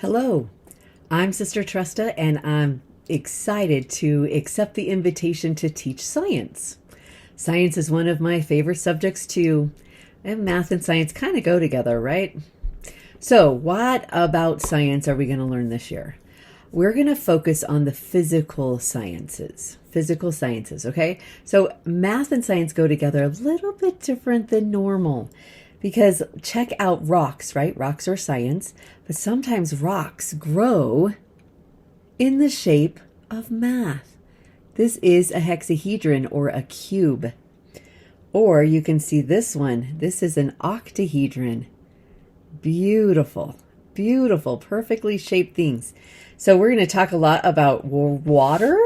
Hello, I'm Sister Trusta, and I'm excited to accept the invitation to teach science. Science is one of my favorite subjects too, and math and science kind of go together, right? So, what about science are we going to learn this year? We're going to focus on the physical sciences. Physical sciences, okay? So, math and science go together a little bit different than normal. Because check out rocks, right? Rocks are science, but sometimes rocks grow in the shape of math. This is a hexahedron or a cube. Or you can see this one. This is an octahedron. Beautiful, beautiful, perfectly shaped things. So we're going to talk a lot about water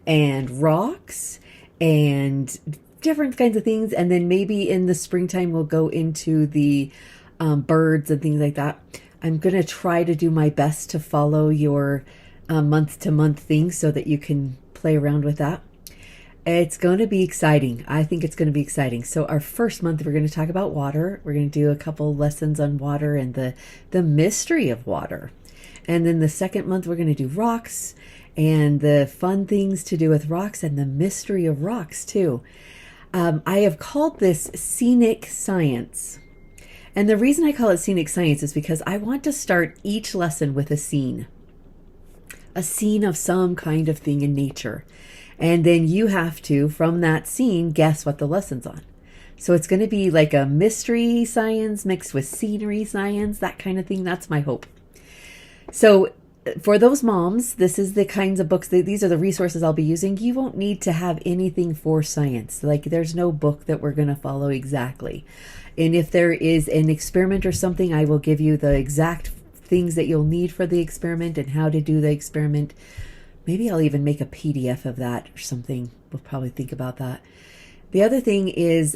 and rocks and different kinds of things, and then maybe in the springtime we'll go into the birds and things like that. I'm going to try to do my best to follow your month-to-month things so that you can play around with that. It's going to be exciting. I think it's going to be exciting. So our first month we're going to talk about water. We're going to do a couple lessons on water and the mystery of water. And then the second month we're going to do rocks and the fun things to do with rocks and the mystery of rocks too. I have called this scenic science. And the reason I call it scenic science is because I want to start each lesson with a scene of some kind of thing in nature. And then you have to, from that scene, guess what the lesson's on. So it's going to be like a mystery science mixed with scenery science, that kind of thing. That's my hope. So for those moms, this is the kinds of books, these are the resources I'll be using. You won't need to have anything for science. Like there's no book that we're going to follow exactly. And if there is an experiment or something, I will give you the exact things that you'll need for the experiment and how to do the experiment. Maybe I'll even make a PDF of that or something. We'll probably think about that. The other thing is,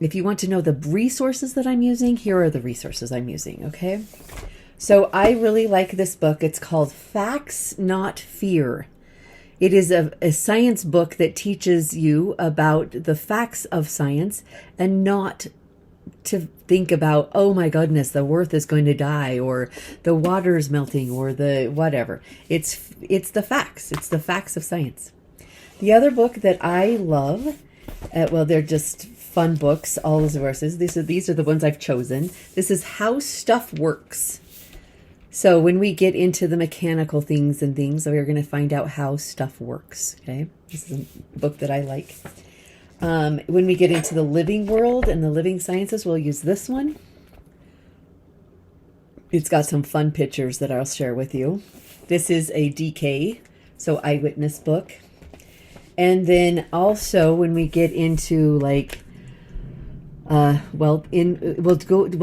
if you want to know the resources that I'm using, here are the resources I'm using, okay? So I really like this book. It's called Facts, Not Fear. It is a science book that teaches you about the facts of science and not to think about, oh my goodness, the earth is going to die or the water is melting or the whatever. It's the facts. It's the facts of science. The other book that I love, well, they're just fun books, all the sources. These are the ones I've chosen. This is How Stuff Works. So when we get into the mechanical things and things, we're going to find out how stuff works. Okay, this is a book that I like. When we get into the living world and the living sciences, we'll use this one. It's got some fun pictures that I'll share with you. This is a DK, so eyewitness book. And then also when we get into like we'll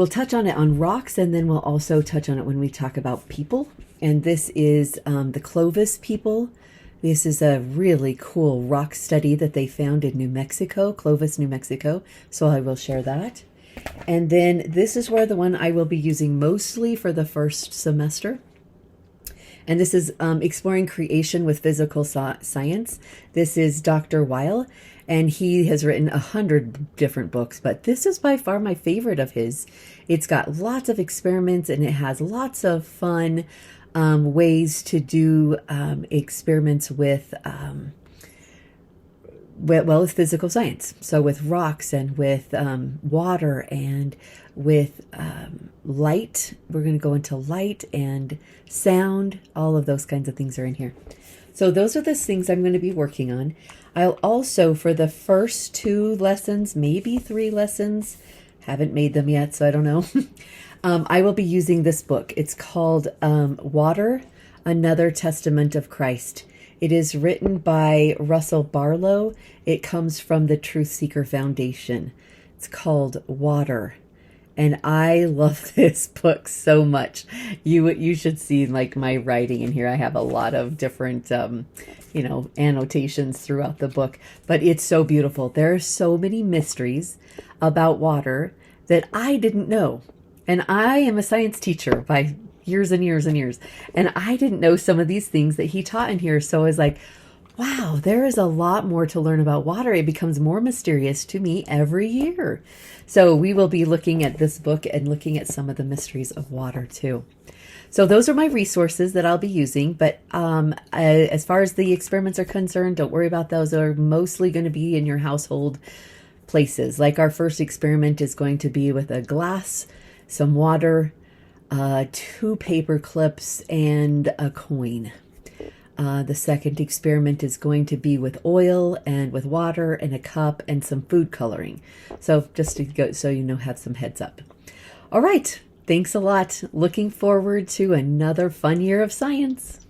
touch on it on rocks, and then we'll also touch on it when we talk about people. And this is the Clovis people. This is a really cool rock study that they found in New Mexico, Clovis, New Mexico. So I will share that. And then this is where the one I will be using mostly for the first semester. And this is Exploring Creation with Physical Science. This is Dr. Weil. And he has written 100 different books, but this is by far my favorite of his. It's got lots of experiments and it has lots of fun ways to do experiments with physical science. So with rocks and with water and with light. We're going to go into light and sound. All of those kinds of things are in here. So those are the things I'm going to be working on. I'll also, for the first 2 lessons, maybe 3 lessons, haven't made them yet, so I don't know. I will be using this book. It's called Water, Another Testament of Christ. It is written by Russell Barlow. It comes from the Truth Seeker Foundation. It's called Water. And I love this book so much. You should see like my writing in here. I have a lot of different, annotations throughout the book. But it's so beautiful. There are so many mysteries about water that I didn't know. And I am a science teacher by years and years and years. And I didn't know some of these things that he taught in here. So I was like, wow, there is a lot more to learn about water. It becomes more mysterious to me every year. So we will be looking at this book and looking at some of the mysteries of water too. So those are my resources that I'll be using. But as far as the experiments are concerned, don't worry about those. They're mostly going to be in your household places. Like our first experiment is going to be with a glass, some water, 2 paper clips, and a coin. The second experiment is going to be with oil and with water and a cup and some food coloring. So just to go, so you know, have some heads up. All right. Thanks a lot. Looking forward to another fun year of science.